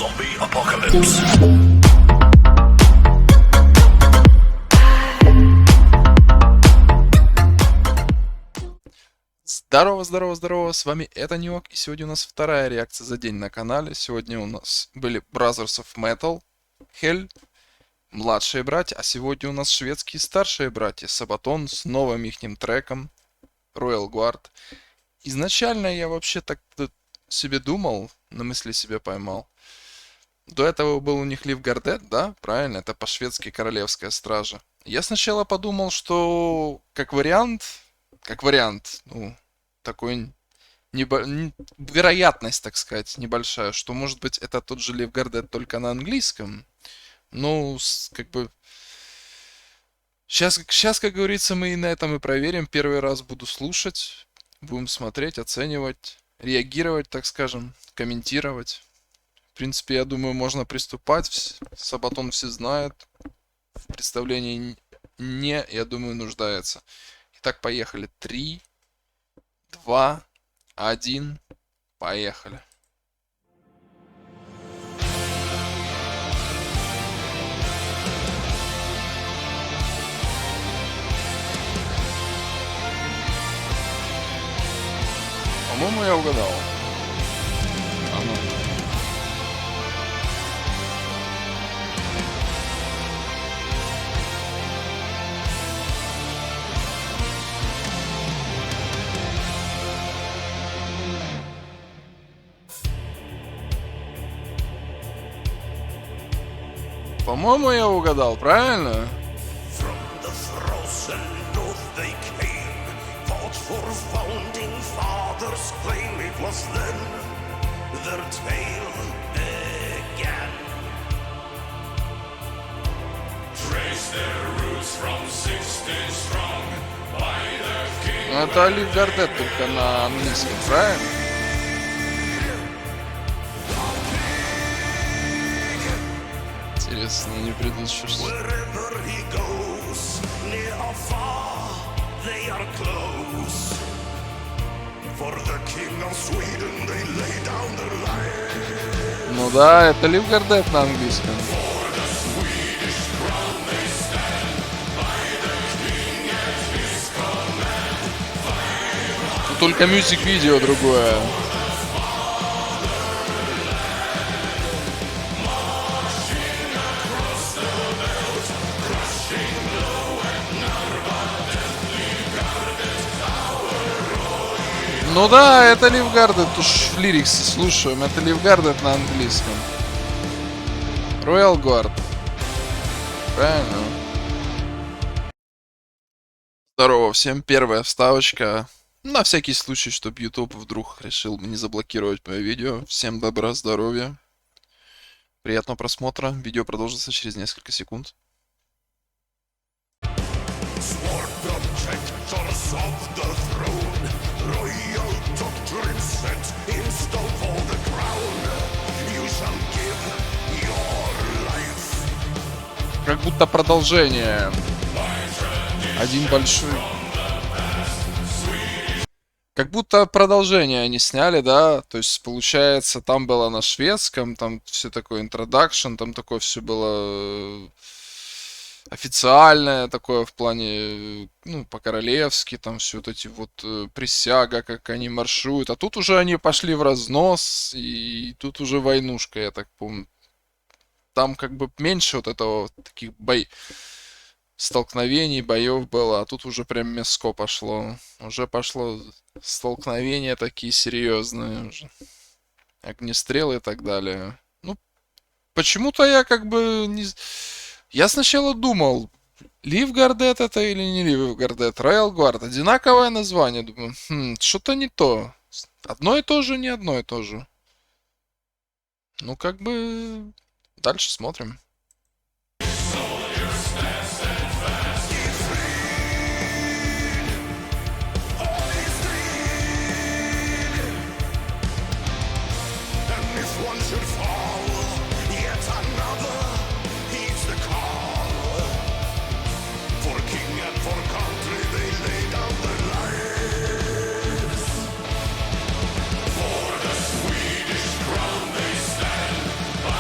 Zombie apocalypse. Здорово, здорово, здорово, с вами это Ньюок, и сегодня у нас вторая реакция за день на канале. Сегодня у нас были Brothers of Metal, Hell, младшие братья, а сегодня у нас шведские старшие братья, Sabaton с новым ихним треком, Royal Guard. Изначально я вообще так себе думал, на мысли себя поймал. До этого был у них Livgardet, да? Правильно, это по-шведски Королевская Стража. Я сначала подумал, что как вариант, ну, такой вероятность, так сказать, небольшая, что может быть это тот же Livgardet только на английском. Ну, как бы сейчас, как говорится, мы и на этом и проверим. Первый раз буду слушать, будем смотреть, оценивать, реагировать, так скажем, комментировать. В принципе, я думаю, можно приступать. Sabaton все знают. В представлении не, я думаю, нуждается. Итак, поехали. 3, 2, 1, поехали. По-моему, я угадал. А ну. По-моему, я угадал, правильно? From the frozen north they came, fought for founding fathers' claim. It was then their tale began. Trace their roots from 60 strong by the king. Ну, это Livgardet только на английском, правильно? Интересно, не придут что. Wherever he goes, near or far, they are close. For the king of Sweden they lay down their lives. Ну да, это Livgardet на английском. Тут только мюзик-видео другое. Ну да, это Livgardet, уж в лириксе слушаем, это Livgardet на английском. Royal Guard. Правильно. Здорово всем, первая вставочка. На всякий случай, чтобы YouTube вдруг решил не заблокировать мое видео. Всем добра, здоровья. Приятного просмотра. Видео продолжится через несколько секунд. Sword protectors of the throne, royal doctrine set in stone for the crown. You shall give your life. Как будто продолжение. Один большой. Как будто продолжение они сняли, да? То есть, получается, там было на шведском, там все такое introduction, там такое все было официальное такое в плане, ну, по-королевски, там все вот эти вот присяга, как они маршируют. А тут уже они пошли в разнос, и тут уже войнушка, я так помню. Там как бы меньше вот этого таких столкновений, боев было, а тут уже прям мяско пошло. Уже пошло столкновения такие серьезные уже. Огнестрелы и так далее. Ну, почему-то я как бы не... Я сначала думал, Livgardet это или не Livgardet, Royal Guard, одинаковое название, думаю, что-то не то. Одно и то же, не одно и то же. Ну, как бы... Дальше смотрим. And if one should fall, yet another heeds the call. For king and for country they lay down their lives. For the Swedish crown they stand by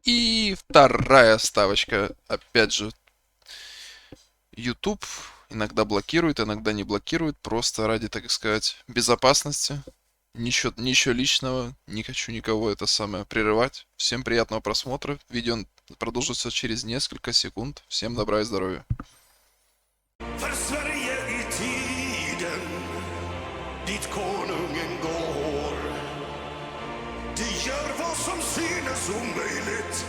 И вторая ставочка, опять же, YouTube иногда блокирует, иногда не блокирует, просто ради, так сказать, безопасности. Ничего личного, не хочу никого это самое прерывать. Всем приятного просмотра. Видео продолжится через несколько sekund. Всем добра и здоровья. För Sverige i tiden dit konungen går. De gör vad som synes omöjligt,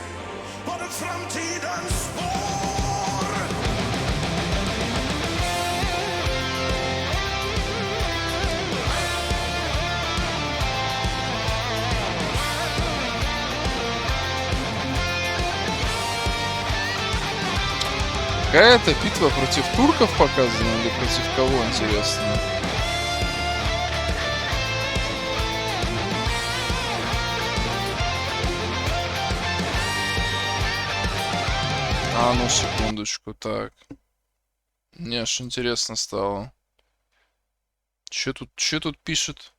bara framtidens spår. Какая-то битва против турков показана или против кого, интересно? А, ну секундочку, так. Мне аж интересно стало. Че тут пишет?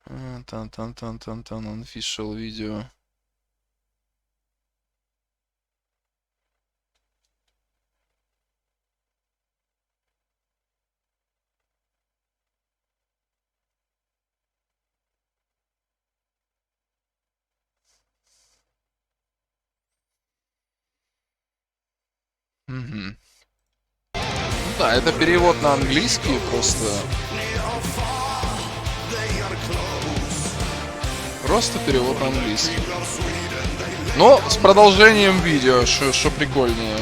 Тан-тан-тан-тан-тан, unofficial видео. Мгм. Ну да, это перевод на английский просто. Просто перевод на английский. Но с продолжением видео, что прикольнее.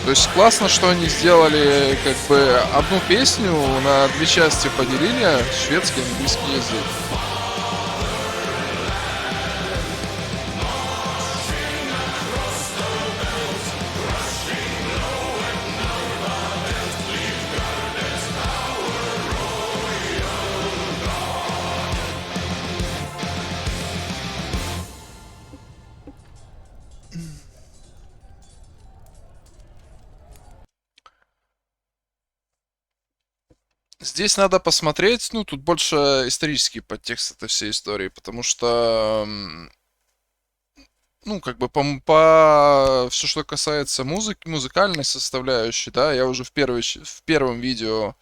То есть классно, что они сделали как бы одну песню на две части поделили, шведский и английский язык. Здесь надо посмотреть, ну, тут больше исторический подтекст этой всей истории, потому что, ну, как бы по все, что касается музыки, музыкальной составляющей, да, я уже в первом видео,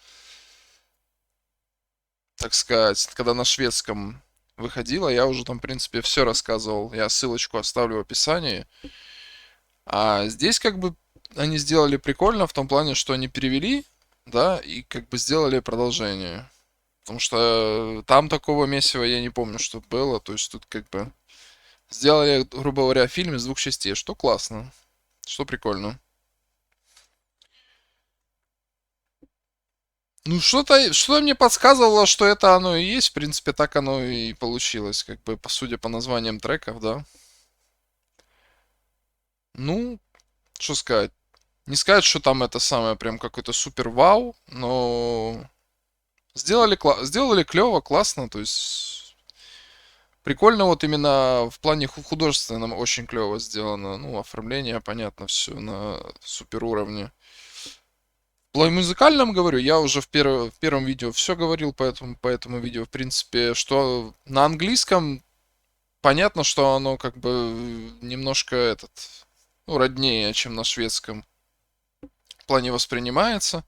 так сказать, когда на шведском выходило, я уже там, в принципе, все рассказывал. Я ссылочку оставлю в описании. А здесь как бы они сделали прикольно в том плане, что они перевели, да, и как бы сделали продолжение. Потому что там такого месива я не помню, что было. То есть тут как бы сделали, грубо говоря, фильм из двух частей, что классно, что прикольно. Ну, что-то мне подсказывало, что это оно и есть. В принципе, так оно и получилось, как бы, судя по названиям треков, да. Ну, что сказать. Не сказать, что там это самое прям какой-то супер вау, но сделали клево, классно, то есть прикольно вот именно в плане художественном очень клево сделано. Ну, оформление, понятно, все на супер уровне. В плане музыкальном, говорю, я уже в первом видео все говорил по этому видео, в принципе, что на английском понятно, что оно как бы немножко ну, роднее, чем на шведском в плане воспринимается.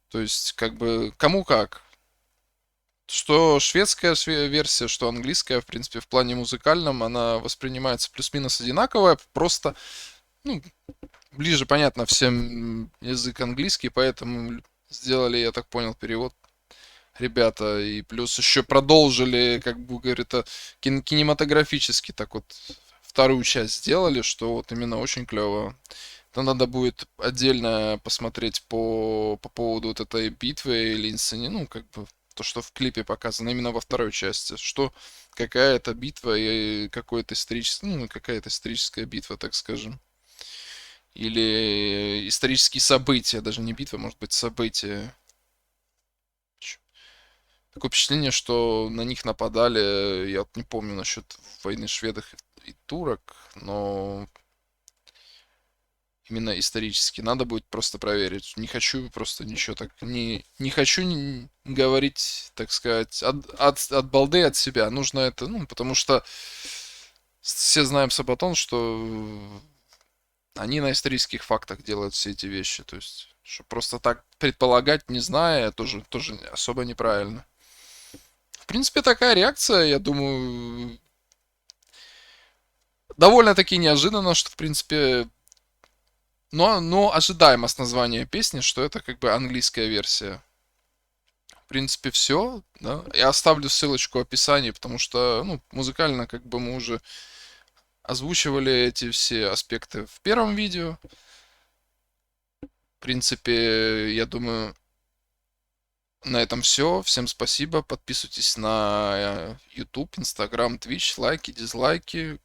То есть, как бы, кому как. Что шведская версия, что английская, в принципе, в плане музыкальном, она воспринимается плюс-минус одинаковая, просто, ну, ближе, понятно, всем язык английский, поэтому сделали, я так понял, перевод ребята, и плюс еще продолжили, как бы, говорит, кинематографически так вот вторую часть сделали, что вот именно очень клево. Это надо будет отдельно посмотреть по поводу вот этой битвы или инсцене, ну, как бы, то, что в клипе показано именно во второй части, что какая-то битва и какой-то исторический, ну, какая-то историческая битва, так скажем. Или исторические события, даже не битва, может быть, события. Такое впечатление, что на них нападали, я вот не помню насчет войны шведов и турок, но именно исторически. Надо будет просто проверить. Не хочу просто ничего так... Не хочу говорить, так сказать, от балды от себя. Нужно это, ну, потому что все знаем Сабатон, что они на исторических фактах делают все эти вещи. То есть, что просто так предполагать, не зная, тоже особо неправильно. В принципе, такая реакция, я думаю, довольно-таки неожиданно, что, в принципе, но ожидаемо с названия песни, что это как бы английская версия. В принципе, все. Да? Я оставлю ссылочку в описании, потому что, ну, музыкально как бы мы уже озвучивали эти все аспекты в первом видео. В принципе, я думаю, на этом все. Всем спасибо. Подписывайтесь на YouTube, Instagram, Twitch, лайки, дизлайки,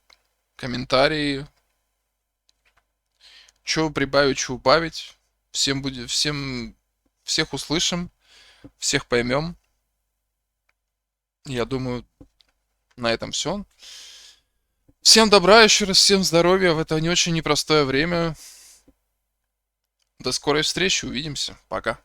комментарии. Что прибавить, что убавить. Всех услышим, всех поймем. Я думаю, на этом все. Всем добра еще раз, всем здоровья в это не очень непростое время. До скорой встречи, увидимся. Пока.